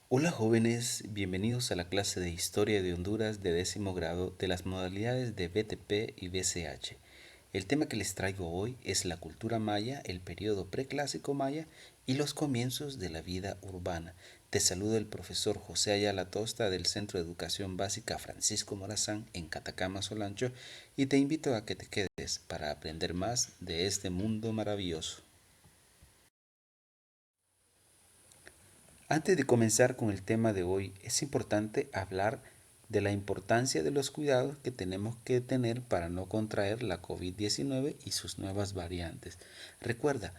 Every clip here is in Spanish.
Hola jóvenes, bienvenidos a la clase de Historia de Honduras de 10º grado de las modalidades de BTP y BCH. El tema que les traigo hoy es la cultura maya, el periodo preclásico maya y los comienzos de la vida urbana. Te saluda el profesor José Ayala Tosta del Centro de Educación Básica Francisco Morazán en Catacama, Solancho, y te invito a que te quedes para aprender más de este mundo maravilloso. Antes de comenzar con el tema de hoy, es importante hablar de la importancia de los cuidados que tenemos que tener para no contraer la COVID-19 y sus nuevas variantes. Recuerda,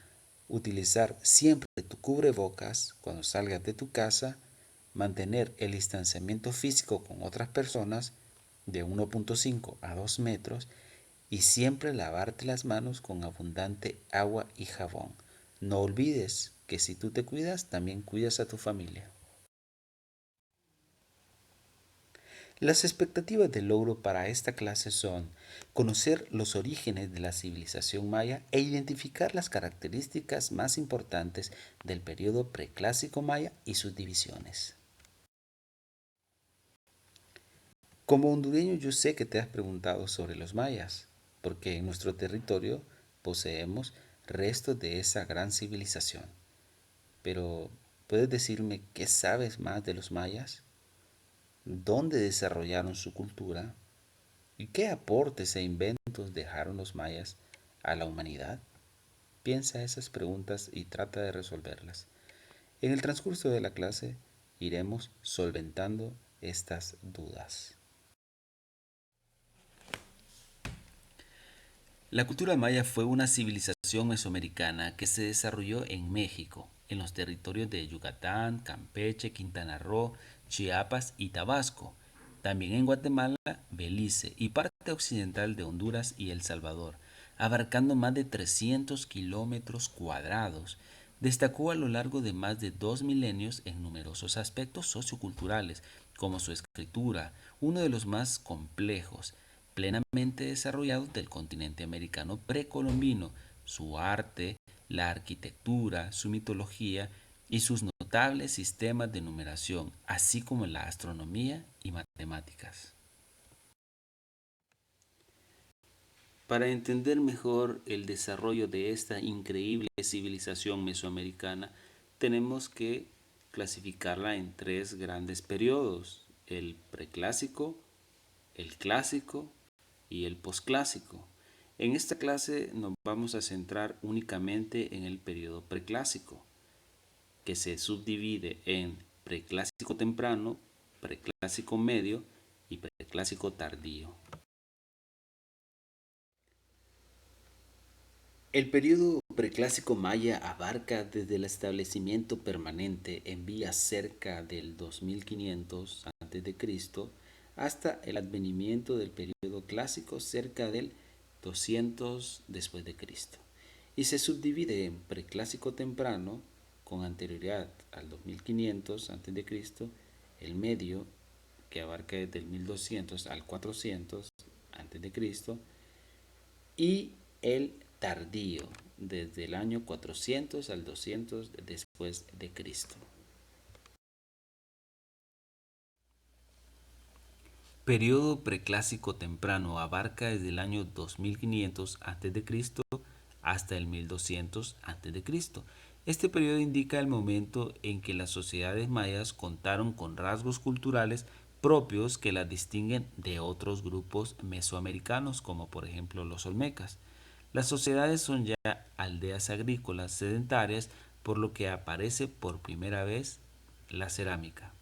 utilizar siempre tu cubrebocas cuando salgas de tu casa, mantener el distanciamiento físico con otras personas de 1.5 a 2 metros y siempre lavarte las manos con abundante agua y jabón. No olvides que si tú te cuidas, también cuidas a tu familia. Las expectativas de logro para esta clase son conocer los orígenes de la civilización maya e identificar las características más importantes del periodo preclásico maya y sus divisiones. Como hondureño yo sé que te has preguntado sobre los mayas, porque en nuestro territorio poseemos restos de esa gran civilización. Pero, ¿puedes decirme qué sabes más de los mayas? ¿Dónde desarrollaron su cultura? ¿Y qué aportes e inventos dejaron los mayas a la humanidad? Piensa esas preguntas y trata de resolverlas. En el transcurso de la clase iremos solventando estas dudas. La cultura maya fue una civilización mesoamericana que se desarrolló en México, en los territorios de Yucatán, Campeche, Quintana Roo, Chiapas y Tabasco, también en Guatemala, Belice y parte occidental de Honduras y El Salvador, abarcando más de 300 kilómetros cuadrados. Destacó a lo largo de más de 2 milenios en numerosos aspectos socioculturales, como su escritura, uno de los más complejos, plenamente desarrollados del continente americano precolombino, su arte, la arquitectura, su mitología y sus notables sistemas de numeración, así como la astronomía y matemáticas. Para entender mejor el desarrollo de esta increíble civilización mesoamericana, tenemos que clasificarla en tres grandes periodos: el preclásico, el clásico y el posclásico. En esta clase nos vamos a centrar únicamente en el periodo preclásico, que se subdivide en preclásico temprano, preclásico medio y preclásico tardío. El periodo preclásico maya abarca desde el establecimiento permanente en vías cerca del 2500 a.C. hasta el advenimiento del periodo clásico cerca del 200 después de Cristo, y se subdivide en preclásico temprano con anterioridad al 2500 a.C., el medio que abarca desde el 1200 al 400 a.C. y el tardío desde el año 400 al 200 después de Cristo. Periodo preclásico temprano abarca desde el año 2500 a.C. hasta el 1200 a.C. Este periodo indica el momento en que las sociedades mayas contaron con rasgos culturales propios que las distinguen de otros grupos mesoamericanos, como por ejemplo los olmecas. Las sociedades son ya aldeas agrícolas sedentarias, por lo que aparece por primera vez la cerámica.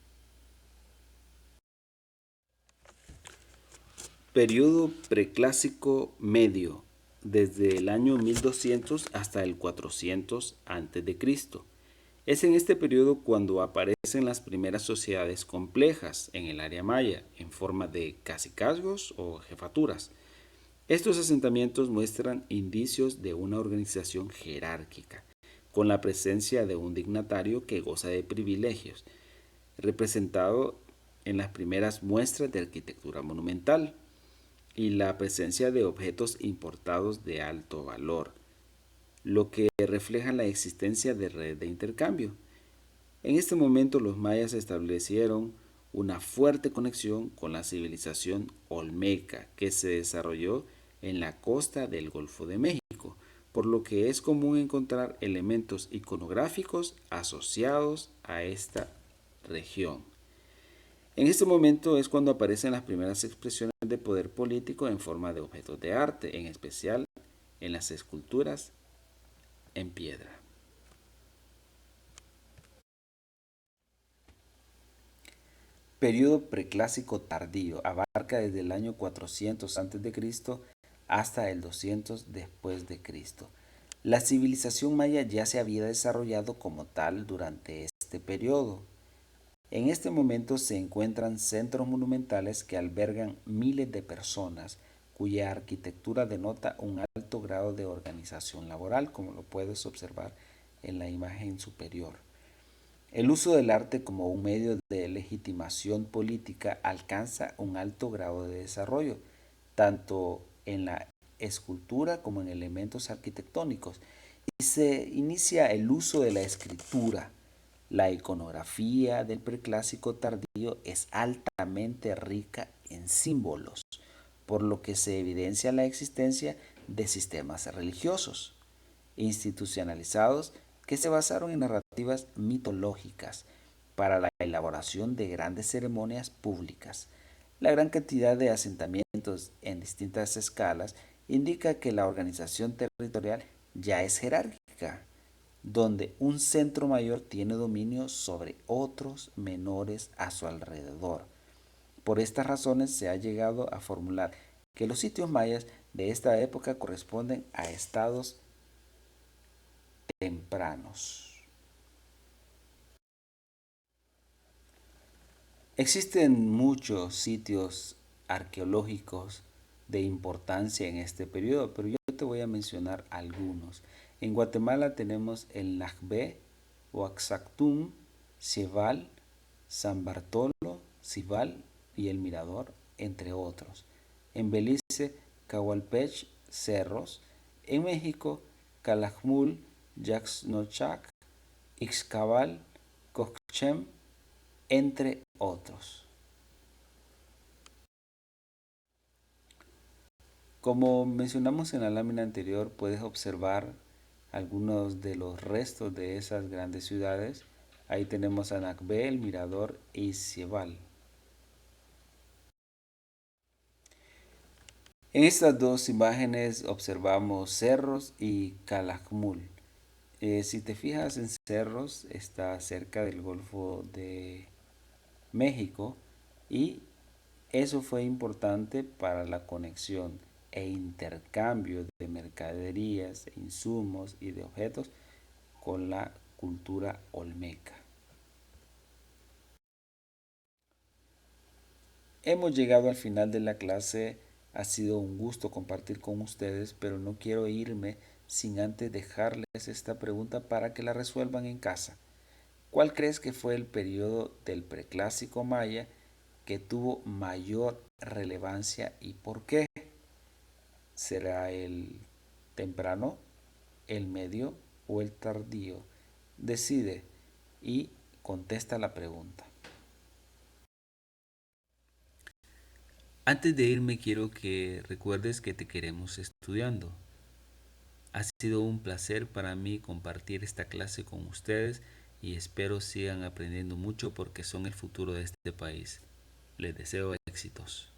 Periodo preclásico medio, desde el año 1200 hasta el 400 a.C. Es en este periodo cuando aparecen las primeras sociedades complejas en el área maya, en forma de cacicazgos o jefaturas. Estos asentamientos muestran indicios de una organización jerárquica, con la presencia de un dignatario que goza de privilegios, representado en las primeras muestras de arquitectura monumental, y la presencia de objetos importados de alto valor, lo que refleja la existencia de redes de intercambio. En este momento los mayas establecieron una fuerte conexión con la civilización olmeca que se desarrolló en la costa del Golfo de México, por lo que es común encontrar elementos iconográficos asociados a esta región. En este momento es cuando aparecen las primeras expresiones de poder político en forma de objetos de arte, en especial en las esculturas en piedra. Periodo preclásico tardío abarca desde el año 400 a.C. hasta el 200 después de Cristo. La civilización maya ya se había desarrollado como tal durante este periodo. En este momento se encuentran centros monumentales que albergan miles de personas cuya arquitectura denota un alto grado de organización laboral, como lo puedes observar en la imagen superior. El uso del arte como un medio de legitimación política alcanza un alto grado de desarrollo, tanto en la escultura como en elementos arquitectónicos, y se inicia el uso de la escritura. La iconografía del preclásico tardío es altamente rica en símbolos, por lo que se evidencia la existencia de sistemas religiosos institucionalizados que se basaron en narrativas mitológicas para la elaboración de grandes ceremonias públicas. La gran cantidad de asentamientos en distintas escalas indica que la organización territorial ya es jerárquica, donde un centro mayor tiene dominio sobre otros menores a su alrededor. Por estas razones se ha llegado a formular que los sitios mayas de esta época corresponden a estados tempranos. Existen muchos sitios arqueológicos de importancia en este periodo, pero yo te voy a mencionar algunos. En Guatemala tenemos el Najbé, Oaxactum, Cieval, San Bartolo, Cibal y el Mirador, entre otros. En Belice, Cahualpech, Cerros. En México, Calakmul, Yaxnochac, Ixcabal, Cocchem, entre otros. Como mencionamos en la lámina anterior, puedes observar algunos de los restos de esas grandes ciudades. Ahí tenemos a Nakbe, El Mirador y Cieval. En estas dos imágenes observamos Cerros y Calakmul. Si te fijas en Cerros, está cerca del Golfo de México y eso fue importante para la conexión e intercambio de mercaderías, insumos y de objetos con la cultura olmeca. Hemos llegado al final de la clase. Ha sido un gusto compartir con ustedes, pero no quiero irme sin antes dejarles esta pregunta para que la resuelvan en casa. ¿Cuál crees que fue el periodo del preclásico maya que tuvo mayor relevancia y por qué? ¿Será el temprano, el medio o el tardío? Decide y contesta la pregunta. Antes de irme quiero que recuerdes que te queremos estudiando. Ha sido un placer para mí compartir esta clase con ustedes y espero sigan aprendiendo mucho porque son el futuro de este país. Les deseo éxitos.